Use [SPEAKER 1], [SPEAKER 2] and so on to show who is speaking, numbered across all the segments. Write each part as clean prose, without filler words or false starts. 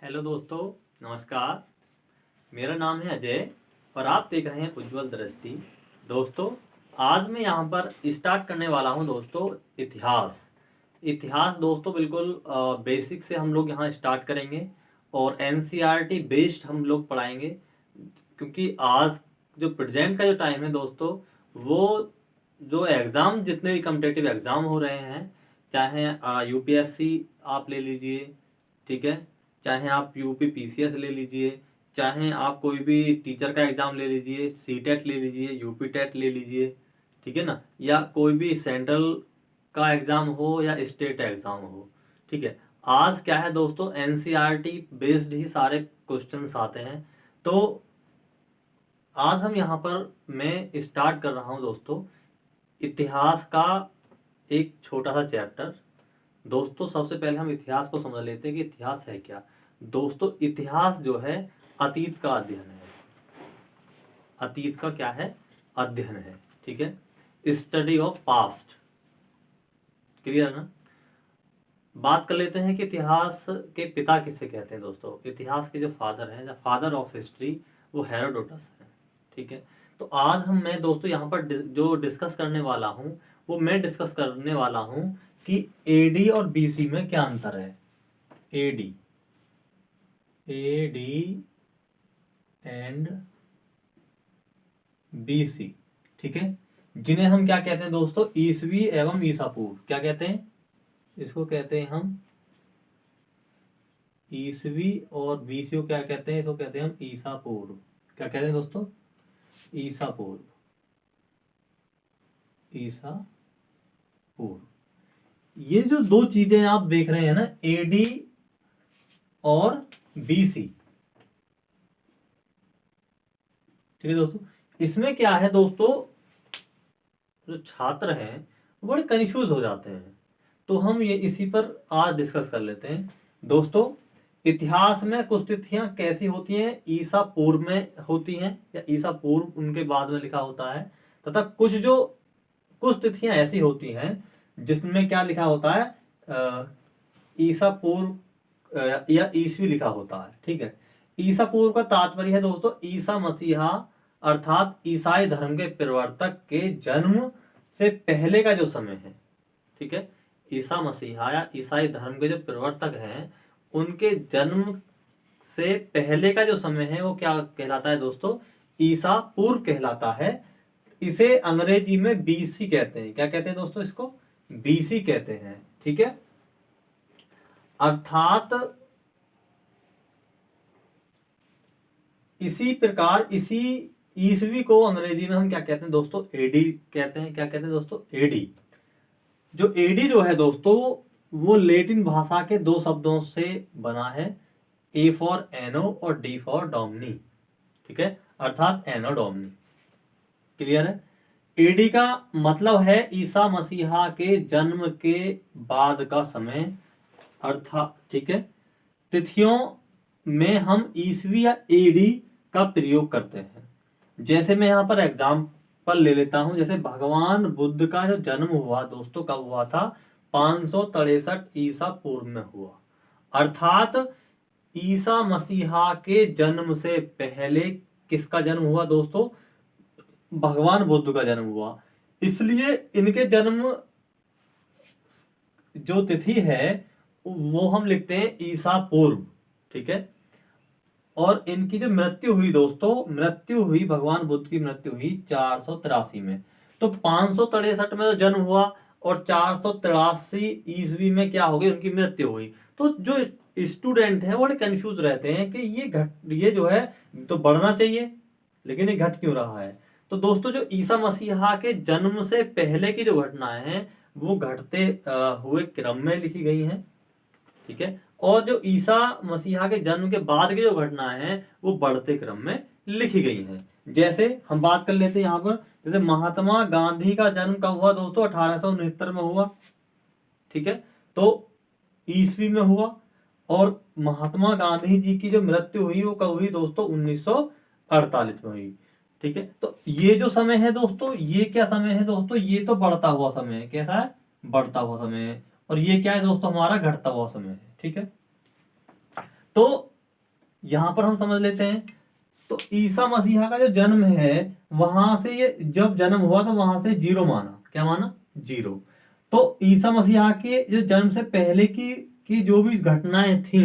[SPEAKER 1] Hello दोस्तों, नमस्कार। मेरा नाम है अजय और आप देख रहे हैं उज्जवल दृष्टि। दोस्तों, आज मैं यहाँ पर स्टार्ट करने वाला हूँ दोस्तों इतिहास। इतिहास दोस्तों बिल्कुल बेसिक से हम लोग यहाँ स्टार्ट करेंगे और एनसीईआरटी बेस्ड हम लोग पढ़ाएंगे, क्योंकि आज जो प्रेजेंट का जो टाइम है दोस्तों, वो जो एग्ज़ाम जितने भी कम्पिटेटिव एग्ज़ाम हो रहे हैं, चाहे यूपीएससी आप ले लीजिए, ठीक है, चाहे आप यूपी पीसीएस ले लीजिए, चाहे आप कोई भी टीचर का एग्ज़ाम ले लीजिए, सीटेट ले लीजिए, यूपी टेट ले लीजिए, ठीक है ना, या कोई भी सेंट्रल का एग्ज़ाम हो या स्टेट एग्ज़ाम हो, ठीक है। आज क्या है दोस्तों, एनसीईआरटी बेस्ड ही सारे क्वेश्चंस आते हैं। तो आज हम यहाँ पर मैं स्टार्ट कर रहा हूँ दोस्तों इतिहास का एक छोटा सा चैप्टर। दोस्तों, सबसे पहले हम इतिहास को समझ लेते हैं कि इतिहास है क्या। दोस्तों, इतिहास जो है अतीत का अध्ययन है। अतीत का क्या है? अध्ययन है, ठीक है। Study of past. क्लियर है ना? बात कर लेते हैं कि इतिहास के पिता किसे कहते हैं। दोस्तों, इतिहास के जो फादर हैं, द फादर ऑफ हिस्ट्री, वो हेरोडोटस है, ठीक है। तो आज मैं दोस्तों यहाँ पर जो डिस्कस करने वाला हूँ, वो मैं डिस्कस करने वाला हूँ कि एडी और बीसी में क्या अंतर है। एडी एंड बीसी, ठीक है, जिन्हें हम क्या कहते हैं दोस्तों, ईसवी एवं ईसा पूर्व। क्या कहते हैं? इसको कहते हैं हम ईसवी, और बीसी को क्या कहते हैं? इसको कहते हैं हम ईसा पूर्व। क्या कहते हैं दोस्तों? ईसा पूर्व। ईसा पूर्व। ये जो दो चीजें आप देख रहे हैं ना, एडी और बीसी, ठीक है दोस्तों। इसमें क्या है दोस्तों, जो छात्र हैं वो बड़े कंफ्यूज हो जाते हैं। तो हम ये इसी पर आज डिस्कस कर लेते हैं। दोस्तों, इतिहास में कुछ तिथियां कैसी होती हैं, ईसा पूर्व में होती हैं या ईसा पूर्व उनके बाद में लिखा होता है, तथा कुछ तिथियां ऐसी होती हैं जिसमें क्या लिखा होता है, ईसा पूर्व या ईसवी लिखा होता है, ठीक है। ईसा पूर्व का तात्पर्य है दोस्तों ईसा मसीहा अर्थात ईसाई धर्म के प्रवर्तक के जन्म से पहले का जो समय है, ठीक है। ईसा मसीहा या ईसाई धर्म के जो प्रवर्तक हैं, उनके जन्म से पहले का जो समय है वो क्या कहलाता है दोस्तों, ईसा पूर्व कहलाता है। इसे अंग्रेजी में बीसी कहते हैं। क्या कहते हैं दोस्तों? इसको बीसी कहते हैं, ठीक है। अर्थात इसी प्रकार इसी ईसवी को अंग्रेजी में हम क्या कहते हैं दोस्तों, एडी कहते हैं। क्या कहते हैं दोस्तों? एडी। जो एडी जो है दोस्तों, वो लेटिन भाषा के दो शब्दों से बना है, ए फॉर एनो और डी फॉर डोमनी, ठीक है, अर्थात एनो डोमनी। क्लियर है? एडी का मतलब है ईसा मसीहा के जन्म के बाद का समय, अर्थात, ठीक है। तिथियों में हम ईसवी या एडी का प्रयोग करते हैं। जैसे मैं यहाँ पर एग्जाम्पल ले लेता हूं, जैसे भगवान बुद्ध का जो जन्म हुआ दोस्तों, कब हुआ था? 563 ईसा पूर्व में हुआ। अर्थात ईसा मसीहा के जन्म से पहले किसका जन्म हुआ दोस्तों? भगवान बुद्ध का जन्म हुआ। इसलिए इनके जन्म जो तिथि है वो हम लिखते हैं ईसा पूर्व, ठीक है। और इनकी जो मृत्यु हुई दोस्तों, मृत्यु हुई, भगवान बुद्ध की मृत्यु हुई 483 में। तो 563 में तो जन्म हुआ और 483 ईस्वी में क्या हो गई, उनकी मृत्यु हुई। तो जो स्टूडेंट है वो बड़े कंफ्यूज रहते हैं कि ये जो है तो बढ़ना चाहिए, लेकिन ये घट क्यों रहा है। तो दोस्तों, जो ईसा मसीहा के जन्म से पहले की जो घटनाएं हैं वो घटते हुए क्रम में लिखी गई हैं, ठीक है। और जो ईसा मसीहा के जन्म के बाद की जो घटनाएं हैं वो बढ़ते क्रम में लिखी गई हैं। जैसे हम बात कर लेते हैं यहाँ पर, जैसे महात्मा गांधी का जन्म कब हुआ दोस्तों? 1869 में हुआ, ठीक है, तो ईस्वी में हुआ। और महात्मा गांधी जी की जो मृत्यु हुई वो कब हुई दोस्तों? 1948 में हुई, ठीक है। तो ये जो समय है दोस्तों, ये क्या समय है दोस्तों? ये तो बढ़ता हुआ समय है। कैसा है? बढ़ता हुआ समय है। और ये क्या है दोस्तों? हमारा घटता हुआ समय है, ठीक है। तो यहां पर हम समझ लेते हैं। तो ईसा मसीहा का जो जन्म है, वहां से ये जब जन्म हुआ तो वहां से 0 माना। क्या माना? 0। तो ईसा मसीहा के जो जन्म से पहले की जो भी घटनाएं थी,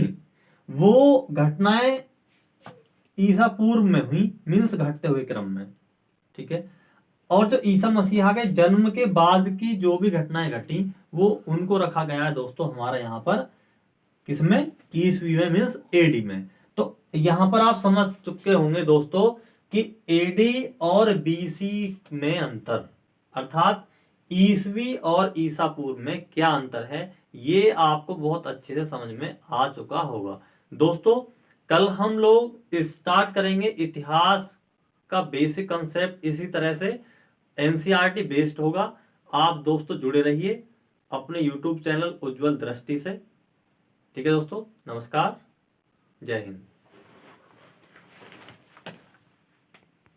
[SPEAKER 1] वो घटनाएं ईसा पूर्व में हुई, मीन्स घटते हुए क्रम में। ठीक है। और जो ईसा मसीहा के जन्म के बाद की जो भी घटनाएं घटी, वो उनको रखा गया है दोस्तों हमारा यहाँ पर किसमें? ईसवी में, मीन्स एडी में। तो यहां पर आप समझ चुके होंगे दोस्तों कि एडी और बीसी में अंतर, अर्थात ईसवी और ईसा पूर्व में क्या अंतर है, ये आपको बहुत अच्छे से समझ में आ चुका होगा। दोस्तों कल हम लोग स्टार्ट करेंगे इतिहास का बेसिक कंसेप्ट, इसी तरह से एनसीईआरटी बेस्ड होगा। आप दोस्तों जुड़े रहिए अपने यूट्यूब चैनल उज्जवल दृष्टि से। ठीक है दोस्तों, नमस्कार, जय हिंद।